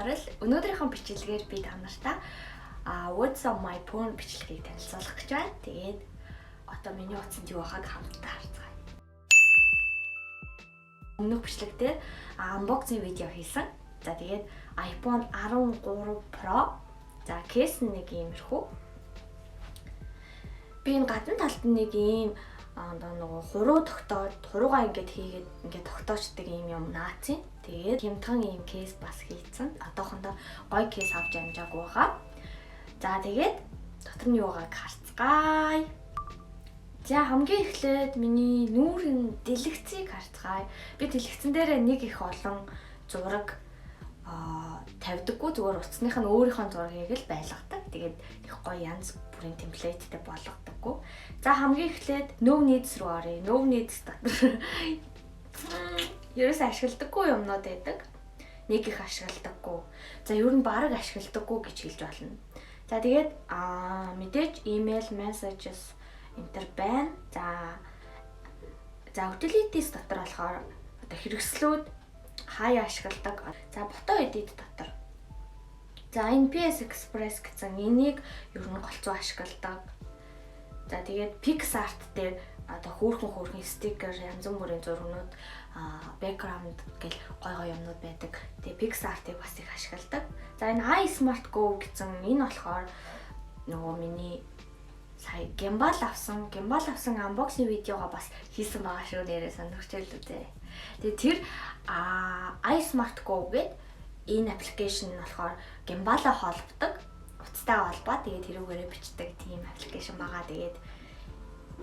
орол. Өнөөдрийнхөө бичлэгээр би та нартай What's on my phone бичлэгийг танилцуулах гэж байна. Тэгээд одоо миний утсанд юу байгааг хамтдаа харцгаая. Өмнөх бичлэг дээр unboxing видео хийсэн. За тэгээд iPhone 13 Pro. За кейс нэг иймэрхүү. Би энэ гадна талд нэг ийм нөгөө хуруу тогтоод хуруугаа ингээд тогтоочдаг ийм юм наацын. Тэгээд хямдхан ийм кейс бас хийцэн. Одоохондоо гоё кейс авч амжаагүй байгаа. За тэгээд дотор нь юу байгааг харцгаая. За хамгийн эхлээд миний нүүрийн дэлгэцийг харцгаая. Би дэлгэцэн дээр нэг их олон зураг тавьдаггүй, зүгээр утасных нь өөрийнхөө зургийг л байлгадаг. Тэгээд их гоё янз бүрийн темплейттэй болгодоггүй. За хамгийн эхлээд no needs руу оръё. No needs дотор ерөөсөө ашигладаггүй юмнууд байдаг. Нэг их ашигладаггүй. За ер нь бараг ашигладаггүй гэж хэлж болно. За тэгээд мэдээж email, messages энтер байна. За utilities дотор болохоор одоо хэрэгслүүд хаяа ашигладаг. За фото edit дотор. За энэ PS Express гэсэн энийг ер нь голцоо ашигладаг. За тэгээд PixArt дээр одоо хөөрхөн стикер, янз бүрийн зургнууд, background гэл гой юмнууд байдаг. Тэгээд PixArt-ыг бас их ашигладаг. За энэ iSmart Go гэсэн энэ болохоор нөгөө миний сая gimbal авсан unboxing видеого бас хийсэн байгаа шүү нэрээ сонирхчихлээ үү. Тэгээд тэр iSmart Go гэдэг энэ аппликейшн нь болохоор gimbal-а холбодог, утастай холбоо. Тэгээд тэрүүгээрээ бичдэг тийм аппликейшн байгаа. Тэгээд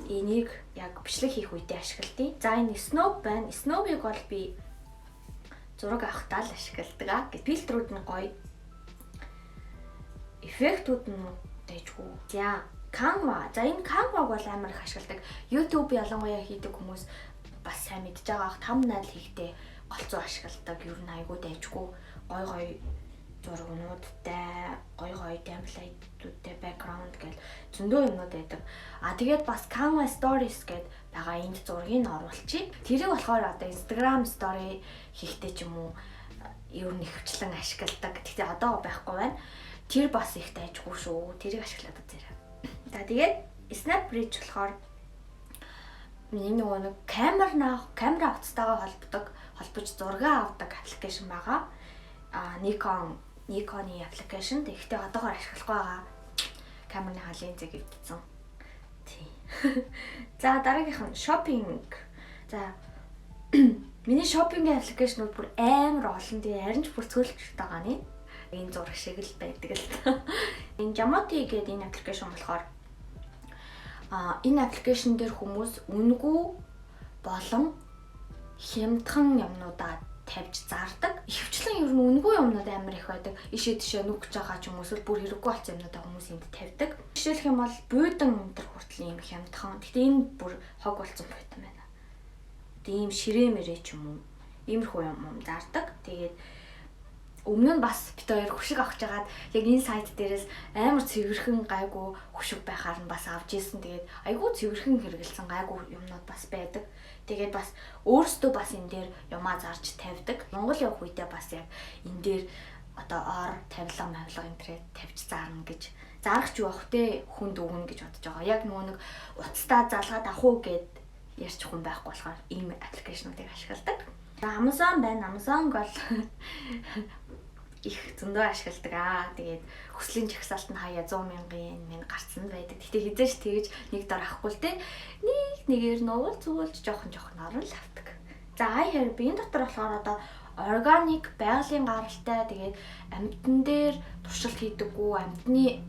энийг яг бичлэг хийх үедээ ашигладаг. За энэ Snow байна. Snow-ыг бол би зураг авахтаа л ашигладаг. Фильтрүүд нь гоё. Эффектүүд нь дэжгүй. За Canva. За энэ Canva-г бол амар их ашигладаг. YouTube ялангуяа хийдэг хүмүүс бас сайн мэдж байгаа. Thumbnail хийхдээ голцоо ашигладаг. Ер нь айгүй дэжгүй. Гой зургнуудтай, гой темплейтүүдтэй, background гэл зөндөө юмнууд байдаг. Тэгээд бас Canva Stories гэдэг байгаа энд зургийг оруулчих. Тэрийг болохоор одоо Instagram story хийхдээ ч юм уу ер нь ихвчлэн ашигладаг. Гэхдээ одоо байхгүй байна. Тэр бас их дайжгүй шүү. Тэрийг ашиглаад үзээрэй. За тэгээд SnapBridge болохоор миний нэг камера утастайгаа холбож зураг авдаг аппликейшн байгаа. Nikon-ы аппликейшн. Тэгэхдээ одоогоор ашиглахгүй байгаа. Камерны линзийг өвдсөн. Тий. За дараагийнх нь shopping. За миний shopping аппликейшнууд бүр амар олон. Тэгээ харин ч бүр цөөлж байгаа нэ. Энэ зураг шиг л байдаг л. Энэ Jamoti гэдэг энэ аппликейшн болохоор энэ аппликейшн дээр хүмүүс үнэгүй болон хямдхан юмнуудаа тавьж зардаг. Ихвчлэн ер нь үнэгүй юмнууд амар их байдаг. Ишээ тишээ нүгж байгаа ч юм уу эсвэл бүр хэрэггүй болсон юмнуудаа хүмүүс энд тавьдаг. Жишээлх юм бол буудан өнтер хүртэл юм хямдхан. Гэхдээ энэ бүр хог болсон байтан байна. Тэгээ ийм ширээ ч юм уу. Иймэрхүү юм зардаг. Тэгээд өмнө нь бас бит хоёр хөшиг авах жагаад яг энэ сайт дээрээс амар цэвэрхэн гайгүй хөшиг байхаар нь бас авч ийсэн. Тэгээд айгүй цэвэрхэн хэрэгэлсэн гайгүй юмнууд бас байдаг. Тэгээд бас өөрсдөө бас энэ дээр юмаа зарж тавьдаг. Монгол явах үедээ бас яг энэ дээр одоо ор тавилга интернет тавьж заарна гэж зарах ч явах те хүнд өгнө гэж бодож байгаа. Яг нөгөө нэг утастаа залгаад авах уу гэд ярьж хүн байхгүй болохоор ийм аппликейшнуудыг ашигладаг. Amazon байна. Amazon бол их зөндөө ашигладаг. Тэгээд хүслийн жагсаалт нь хаяа 100,000 yen гарцсан байдаг. Гэхдээ хизээш тэгж нэг дор авахгүй л те. Нэгээр нуул зүгэлж жоохон орон л авдаг. За iHerb энэ дотор болохоор одоо органик, байгалийн гаралтай, тэгээд амьтан дээр туршилт хийдэггүй, амьтны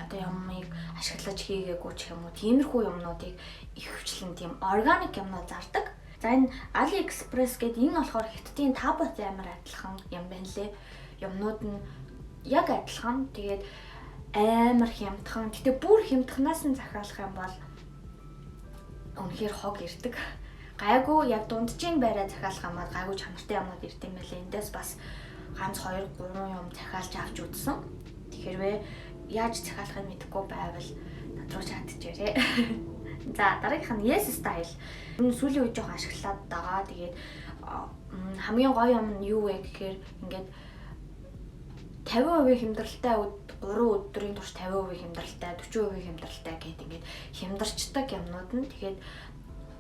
одоо юмыг ашиглаж хийгээгүй ч юм уу. Тиймэрхүү юмнуудыг ихвчлэн тийм органик юмнууд зардаг. За энэ AliExpress гэдэг энэ болохоор хятадын Taobao амар адилхан юм байна лээ. Юмнууд нь яг адилхан. Тэгээд амар хямдхан. Гэтэ бүр хямдханаас нь захиалах юм бол үнэхээр хог ирдэг. Гайгүй яг дунджийн байраа захиалах юм бол гайгүй чанартай юмнууд ирд юм байлээ. Эндээс бас ганц 2 3 юм захиалж авч үзсэн. Тэгэхээр яаж захиалахыг мэдэхгүй байвал над руу чатчихээрэй. За дараагийнх нь Yes Style. Энэ сүүлийн үед жоохон ашиглаад байгаа. Тэгээд хамгийн гоё юм нь юу вэ гэхээр ингээд 50% хямдралтай 3 өдрийн турш 50% хямдралтай 40% хямдралтай гэдэг ингээд хямдарчдаг юмнууд нь тэгээд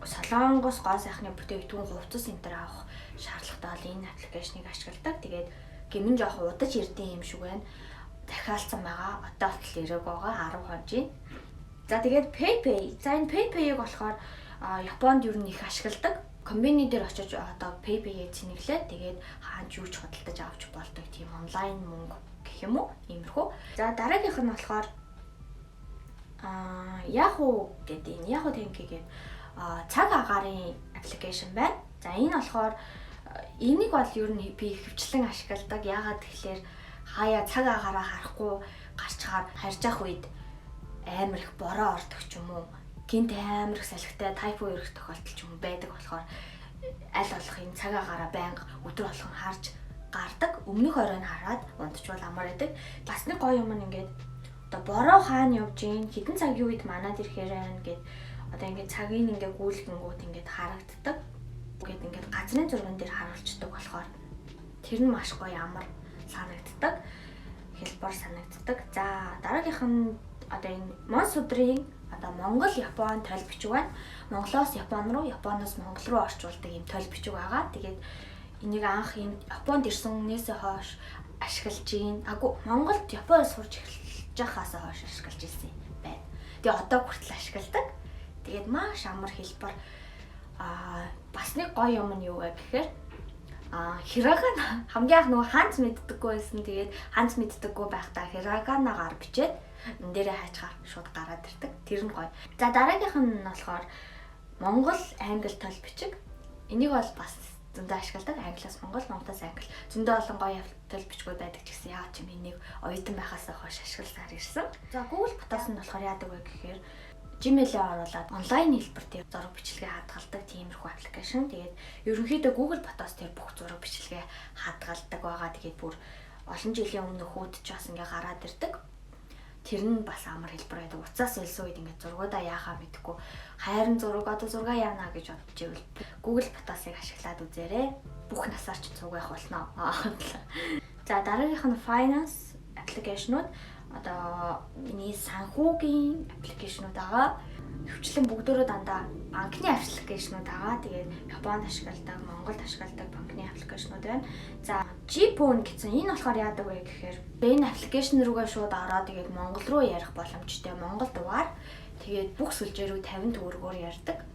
Солонгос гоо сайхны бүтээгдэхүүн хувцас энэ төр авах шаардлагатай бол энэ аппликейшнийг ашигладаг. Тэгээд гэмэн жоох удаж ирдэн юм шиг байна. Дахиалсан байгаа. Одоо л ирэг байгаа 10 хонжийн. За тэгээд PayPay. За энэ PayPay-ийг болохоор Японд юу нэг ашигладаг. Комбини дээр очиж одоо PayPay-ийг цэнэглээ. Тэгээд хаач юу ч худалдаж авч болдог тийм онлайн мөнгө гэх юм уу? Иймэрхүү. За дараагийнх нь болохоор Yahoo гэдэг энэ Yahoo Tanki гэдэг цаг агарын аппликейшн байна. За энэ болохоор энийг бол ер нь би хөвчлэн ашигладаг. Яагаад тэгэхээр хаяа цаг агаараа харахгүй гарчгаар харж явах үед амар их бороо ордог ч юм уу. Гинт амар их салхитай тайпо өрөх тохиолдол ч юм байдаг болохоор аль болох энэ цаг агаараа байнга өдөр болгон харж гардаг. Өмнөх оройн хараад унтчвал амар байдаг. Бас нэг гоё юм нь ингээд одоо бороо хаана явж гин хэдэн цагийн үед манад ирэхээр байна гэд одоо ингээд цагийг ингээд гүйлгэнгүүд ингээд харагддаг. Ингээд ингээд газрын зурган дээр харуулцдаг болохоор тэр нь маш гоё амар санагддаг. Хэлбэр санагддаг. За дараагийнх нь одоо энэ Монс өдрийн одоо Монгол Япон тойл бичиг байна. Монголоос Япон руу, Японоос Монгол руу орчуулдаг юм тойл бичиг байгаа. Тэгээд энийг анх энэ Японд ирсэнээс хойш ашиглаж гин. Агуу Монголд Японоос сурч эхэлж байхаас хойш ашиглаж ирсэн байна. Тэгээ одоо хүртэл ашигладаг. Тэгээд маш амар хэлбэр бас нэг гоё юм нь юу вэ гэхээр хирагана хамгийн анх нөгөө ханц мэддэггүй байсан. Тэгээд ханц мэддэггүй байхдаа хираганагаар бичээд энэ дээрээ хайчаар шууд гараад ирдэг. Тэр нь гоё. За дараагийнх нь болохоор Монгол англи тойл бичиг. Энийг бол бас зөндөө ашигладаг. Англиас Монгол, Монголоос англи. Зөндөө олон гоё тойл бичгүүд байдаг ч гэсэн яа ч юм энийг оюутан байхаас хойш ашигласаар ирсэн. За Google Photos нь болохоор яадаг вэ гэхээр Gmail-ээ оруулаад онлайн хэлбэр дээр зураг бичлэгээ хадгалдаг тиймэрхүү аппликейшн. Тэгээд ерөнхийдөө Google Photos дээр бүх зураг бичлэгээ хадгалдаг байгаа. Тэгээд бүр олон жилийн өмнө хүүдч бас ингээ гараад ирдэг. Тэр нь бас амар хэлбэр байдаг. Уцаас элсэн үед ингээ зургуудаа яахаа мэдэхгүй хайрын зураг одоо зураг яана гэж бодож ивэл Google Photos-ыг ашиглаад үзээрэй. Бүх насаар ч зураг явах болно. За дараагийнх нь Finance аппликейшнууд. Одоо миний санхүүгийн аппликейшнууд байгаа. Хөвчлэн бүгдөө дандаа банкны аппликейшнууд байгаа. Тэгээд Японд ашигладаг, Монголд ашигладаг банкны аппликейшнууд байна. За G-Phone гэсэн энэ болохоор яадаг вэ гэхээр энэ аппликейшн рүүгээ шууд ороод тэгээд Монгол руу ярих боломжтой. Монгол дугаар. Тэгээд бүх сүлжээ рүү 50 төгрөгөөр ярьдаг.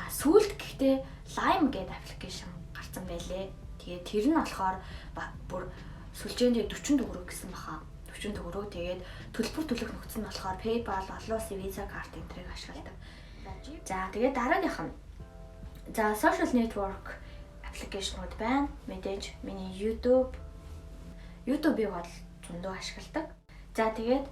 Сүүлд гэхдээ Lime гэдэг аппликейшн гарсан байлээ. Тэгээд тэр нь болохоор бүр сүлжээндээ 40 төгрөг гэсэн баха. 40 төгрөг. Тэгээд төлбөр төлөх нөхцөл нь болохоор PayPal, Олон Visa карт энтрийг ашигладаг. За тэгээд дараагийнх нь за social network аппликейшнууд байна. Мэдээж миний YouTube-ийг бол зөндөө ашигладаг. За тэгээд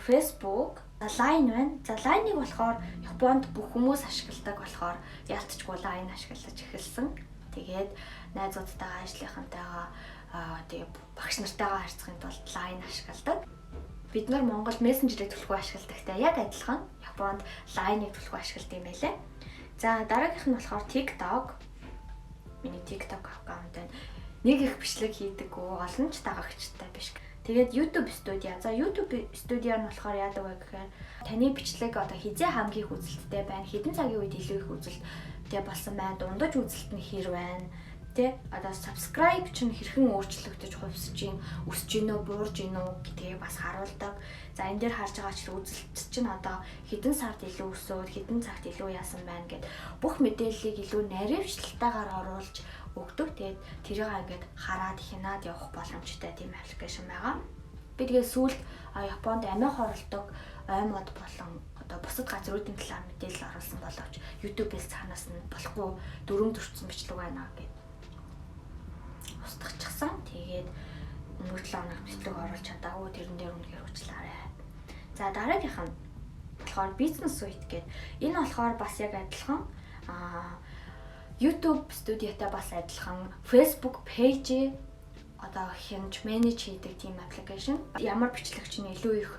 Facebook, Line байна. За Line-ыг болохоор Японд бүх хүмүүс ашигладаг болохоор ялцчгүй Line ашиглаж эхэлсэн. Тэгээд найзуудтайгаа, ажлынхантайгаа тэгээ багш нартайгаа харьцахын тулд Line ашигладаг. Бид нар Монгол мессенжерийг төлхөө ашигладагтай яг адилхан Японд Line-ыг төлхөө ашигладаг юм байлээ. За дараагийнх нь болохоор TikTok. Миний TikTok аккаунт байна. Нэг их бичлэг хийдэг олон ч дагагчтай биш. Тэгээд YouTube Studio. За YouTube Studio нь болохоор яадаг вэ гэхээр таны бичлэг одоо хизээ хамгийн их үзэлттэй байна. Хэдэн цагийн үед илүү их үзэлттэй болсон байна. Дундаж үзэлт нь хэр байна. Тэ одоо subscribe чинь хэрхэн өөрчлөгдөж хувьсж гин өсөж гинөө буурж гинөө гэдгийг бас харуулдаг. За энэ дээр харж байгаа чинь үзэлт чинь одоо хэдэн сард илүү өсөөд хэдэн цагт илүү яасан байна гэд бүх мэдээллийг илүү наривчлалтайгаар оруулж өгдөг. Тэгээд тэрийг ингээд хараад хянаад явах боломжтой тийм аппликейшн байгаа. Би тэгээ сүүлд Японд амиа хорлдог аймууд болон одоо бусад газруудын талаар мэдээлэл оруулсан боловч YouTube-ээс цаанаас нь болохгүй дөрөв төрсэн бичлэг байна гэдэг устгахчихсан. Тэгээд өнгөрсөн 7 хоног бичлэг оруулж чадаагүй. Тэрэн дээр үнэхээр уучлаарай. За дараагийнх нь болохоор Business Suite гэдэг. Энэ болохоор бас яг адилхан YouTube студиотой бас адилхан Facebook page одоо хянж менеж хийдэг тийм аппликейшн. Ямар бичлэгч нь илүү их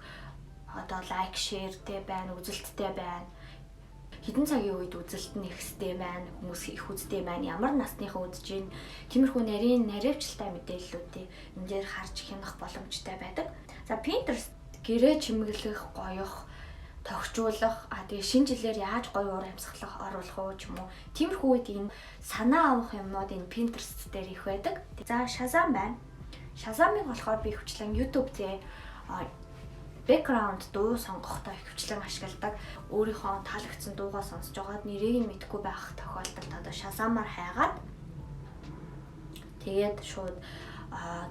одоо лайк, шеэртэй байна, үзэлттэй байна хідэн цагийн үед үзэлт нь ихстэй байна, хүмүүс их үзтэй байна, ямар насныхан үзэж гин тиймэрхүү наривчлалтай мэдээллүүдийг энэ дээр харж хянах боломжтой байдаг. За Pinterest гэрээ чимэглэх, гоёх, тогтжуулах, тэгээ шинэ жилээр яаж гоё уур амьсгалах оруулах уу ч юм уу. Тиймэрхүү үед энэ санаа авах юмнууд энэ Pinterest дээр их байдаг. За Shazam байна. Shazam-ыг болохоор би хвчлэн YouTube дээр background дуу сонгохдоо хвчлэн ашигладаг. Өөрийнхөө таалагдсан дуугаа сонсож байгаад нэрийг нь мэдэхгүй байх тохиолдолд одоо Shazam-аар хайгаад тэгээд шууд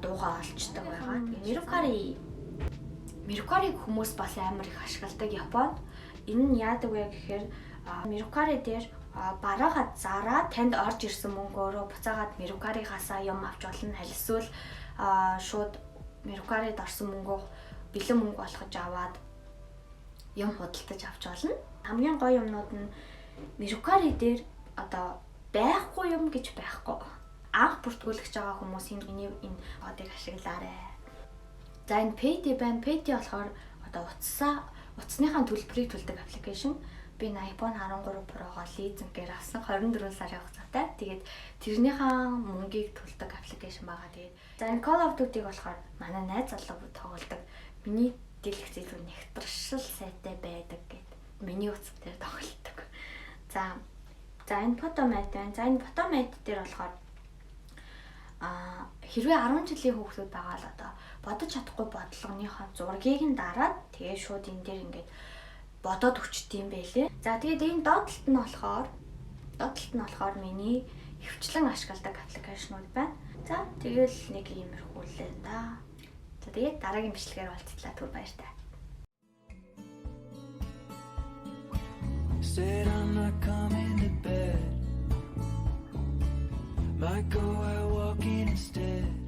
дуугаа олчдаг байгаа. Mercari-г хүмүүс бас амар их ашигладаг Японд. Энэ нь яадаг вэ гэхээр Mercari дээр бараагаад зараад танд орж ирсэн мөнгөөрөө буцаагаад Mercari-гасаа юм авч болно. Аль эсвэл шууд Mercari-д орсон мөнгөө бэлэн мөнгө болгож аваад юм худалдаж авч болно. Хамгийн гоё юмнууд нь Mercari дээр одоо байхгүй юм гэж байхгүй. Анх бүртгүүлж байгаа хүмүүс энэ кодыг ашиглаарай. За энэ Payday байна. Payday болохоор одоо утасныхаа төлбөрийг төлдөг аппликейшн. Би iPhone 13 Pro-гоо лизингээр авсан 24 сарын хугацаатай. Тэгээд тэрнийхээ мөнгийг төлдөг аппликейшн байгаа. Тэгээд за энэ Call of Duty-г болохоор манай найз залуу тоглодог. Миний дэлгэц илүү нэгтршил сайтай байдаг гэд. Миний утас дээр тоглодог. За энэ Photomat байна. За энэ Photomat дээр болохоор хэрвээ 10 жилийн хүүхдүүд байгаа л одоо бодож чадахгүй бодлогоныхоо зургийг нь дараад тэгээ шууд энэ дээр ингээд бодоод өчтдийм байлээ. За тэгээд энэ доотлолт нь болохоор миний хвчлэн ашигладаг аппликейшнуд байна. За тэгэл нэг иймэрхүү л да. За тэгээд дараагийн бичлэгээр уулзлаа. Түр баяртай. Said I'm not coming to bed. Might go out walking instead.